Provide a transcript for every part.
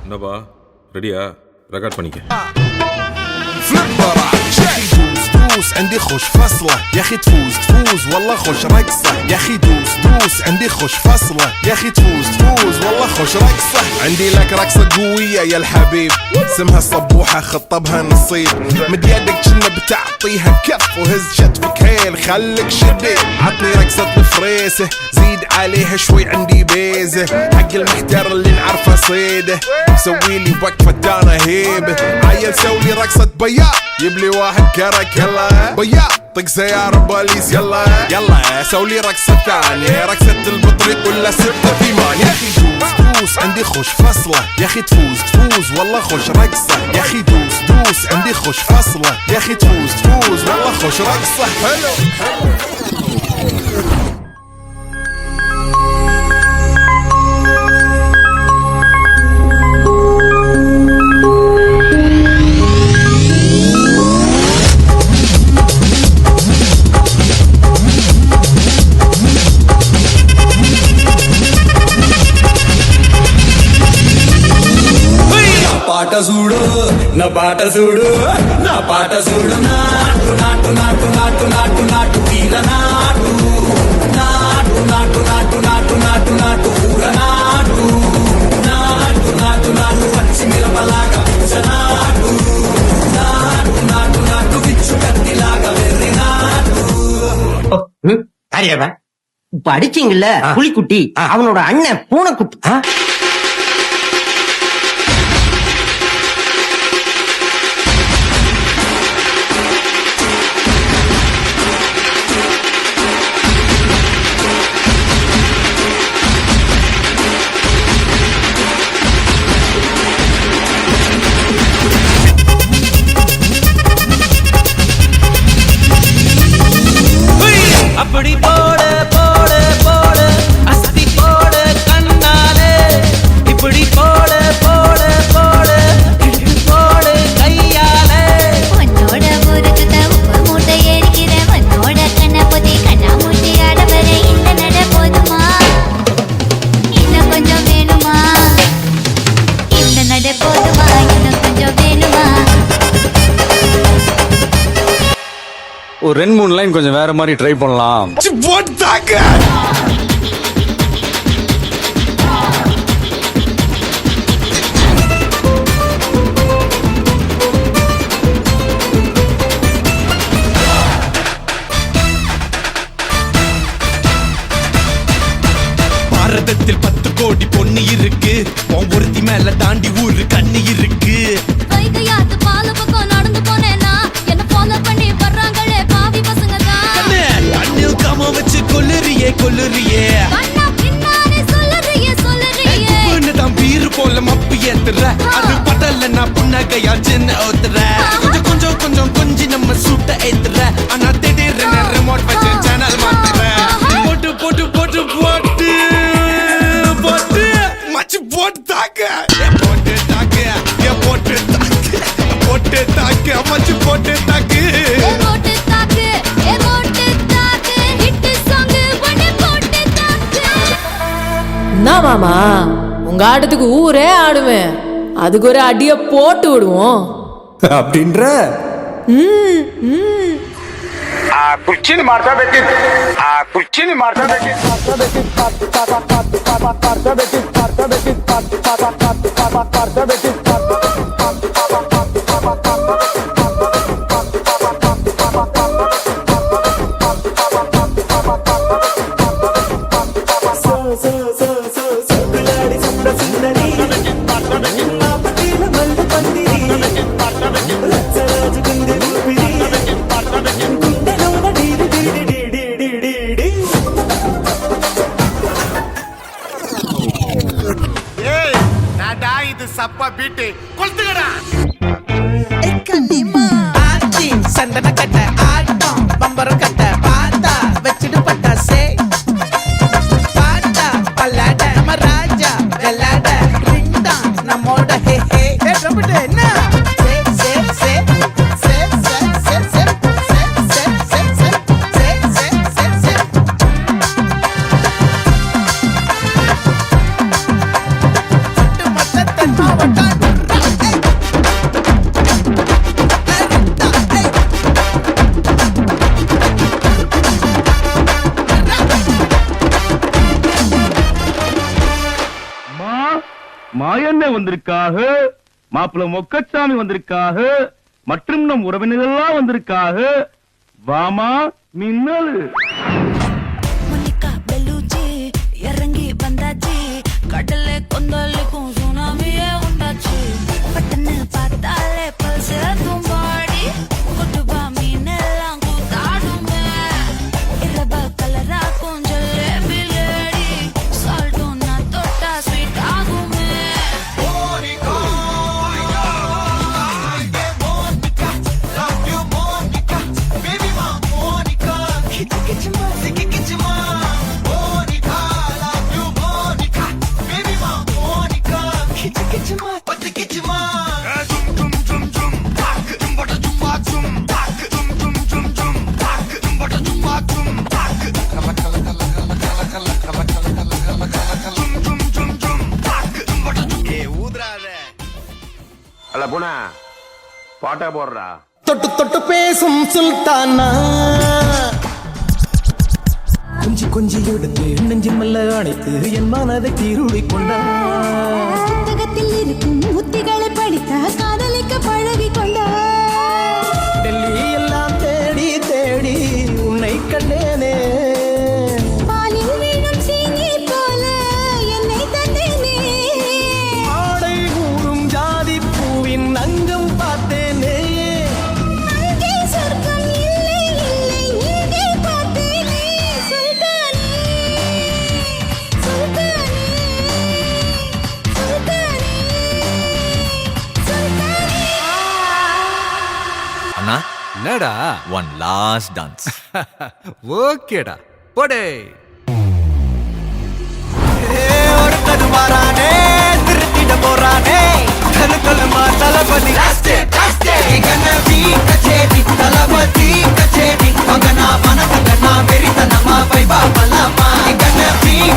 என்னப்பா ரெடியா ரெக்கார்ட் பண்ணிக்க دوس عندي خوش فصلة يا اخي تفوز والله خوش رقصة يا اخي دوس عندي خوش فصلة يا اخي تفوز والله خوش رقصة عندي لك رقصة قوية يا الحبيب اسمها الصبوحة خطبها نصيب مد يدك كنا بتعطيها كف وهز شتفك هيل خليك شديد عطني رقصة الفريسة زيد عليها شوي عندي بيزة حق المحتر اللي نعرفه صيده سويلي وقفة دانا هيبة عيل سولي رقصة بياض يبلي واحد كرك يلا بياض طق سيارة بوليس يلا سولي رقصة ثانية رقصة البطريق ولا ستة في مان يا اخي دوس عندي خوش فصلة يا اخي تفوز والله خوش رقصة يا اخي دوس عندي خوش فصلة يا اخي تفوز والله خوش رقصة حلو పాట చూడు నా పాట చూడు నా పాట చూడు నాటు నాటు నాటు నాటు నాటు నాటు తీర నాటు నాటు నాటు నాటు నాటు నాటు నాటు ఊర నాటు నాటు నాటు నాటు పచ్చి మిరపలాగా నాటు నాటు నాటు నాటు విచ్చు కత్తిలాగా వెర్రి నాటు அறியாம படிச்சீங்கல்ல புலிக்குட்டி அவனோட அண்ணன் பூனைக்குட்டி அப்படி போட போட போட அஸ்தி போட கண்ணாலே இப்படி போட போட போட போட கையாலே உன்னோட ஊருக்கு உப்பு மூட்டை ஏறிக்கிற உன்னோட கண்ண பொதி கண்ணா மூட்டி ஆடவர இந்த நட போதுமா இன்னும் கொஞ்சம் வேணுமா இந்த நட போதுமா இன்னும் கொஞ்சம் வேணுமா ஒரு 2-3 லைன் கொஞ்சம் வேற மாதிரி ட்ரை பண்ணலாம். பாரதத்தில் 10 கோடி பொண்ணு இருக்கு ஒருத்தி மேல தாண்டி ஊரு கண்ணு இருக்கு வைகையாத்து பால பக்கம் நடந்து போனேனா என்ன ஃபாலோ பண்ணி வர்றாங்களே பாவி பசங்க தான் கண்ணில் காம வச்சு கொல்லுறியே கண்ணா பின்னாடி சொல்லுறியே தான் பீரு போல மப்பு ஏத்துற அது படல நான் புன்னகையா சின்ன ஓத்துற கொஞ்சம் கொஞ்சம் கொஞ்சம் கொஞ்சி நம்ம சூட்ட ஏத்துற ஆனா திடீர்னு ரிமோட் வச்சு சேனல் மாத்துற போட்டு போட்டு போட்டு போட்டு போட்டு மச்சி போட்டு தாக்க போட்டு தாக்க போட்டு தாக்க போட்டு தாக்க மச்சி போட்டு தாக்கு போட்டு தாக்கு ஹிட் சாங் பண்ணி போட்டு தாக்கு என்ன மாமா உங்க ஆட்டத்துக்கு ஊரே ஆடுவேன் அதுக்கு ஒரு அடிய போட்டு விடுவோம் அப்படின்ற ಕುರ್ಚಿನ இது சப்பா பீட்டு கொளுத்துக்கடா சந்தன கட்ட ஆட்டம் பம்பரம் கட்ட பாத்தா வச்சிட்டு பட்டாசே பாட்டா பல்லாட நம்ம ராஜா வெள்ளாட ரிண்டா நம்மோட ஹே ஹே என்ன மொத்த மாயண்ண வந்திருக்காக, மாப்பிள்ள மொக்கச்சாமி வந்திருக்காக, மற்றும் நம் உறவினர்கள்லாம் வந்திருக்காக. வாமா மின்னல். முனிகா பெலூச்சி இறங்கி வந்தாச்சு, கடல்ல கொந்தளிக்கும் சுனாமியே உண்டாச்சு. பட்டன்னு பார்த்தாலே பல்ஸ் தும்பாடி, குட்டுபா மீனெல்லாம் கூத்தாடுமே. இரவ கலரா கொஞ்சம் லேடி, சால்ட்டும் நான் தொட்டா ஸ்வீட் ஆகுமே. அல்ல பூனா பாட்டா போடுறா. தொட்டு தொட்டு பேசும் சுல்தானா, கொஞ்சி கொஞ்சி எடுத்து நெஞ்சு மெல்ல அணைத்து என் மனதை தீருளி கொண்டா. புத்தகத்தில் இருக்கும் உத்திகளை படித்த காதலிக்க பழகி கொண்டா. டெல்லி எல்லாம் தேடி தேடி உன்னை கண்டேனே. பாலில் வீணும் சீனி போல என்னை தந்தேனே. ஆடை கூறும் ஜாதி பூவின் அங்கம் பார்த்தேனே. அங்கே சொர்க்கம் இல்லை இல்லை இங்கே பார்த்தேனே. சுல்தானே சுல்தானே சுல்தானே சுல்தானே. அண்ணா என்னடா ஒன் லாஸ்ட் டான்ஸ். ஓகேடா போடே. ஒருத்தது மாறானே, திருத்திட போறானே, கலுக்கலுமா தளபதி. கச்சேரி தளபதி கச்சேரி, மகனா மனசங்கனா வெறித்தனமா வைபா பலமா.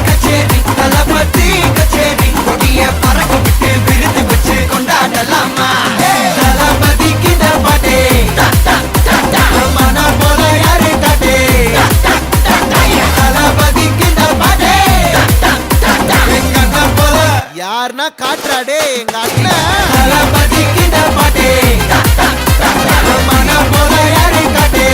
கச்சேரி தளபதி கச்சேரி, கொடிய பறக்க விட்டு விருது வச்சு கொண்டாடலாமா. தளபதி கிட்ட பாட்டே, மன போல யாரு காட்டே. தளபதி கிட்ட பாட்டே, எங்க அண்ணன் போல யாருன்னா காட்டுறாடே எங்க அண்ணன். தளபதி கிட்ட பாட்டே, மன போல யாரு காட்டே.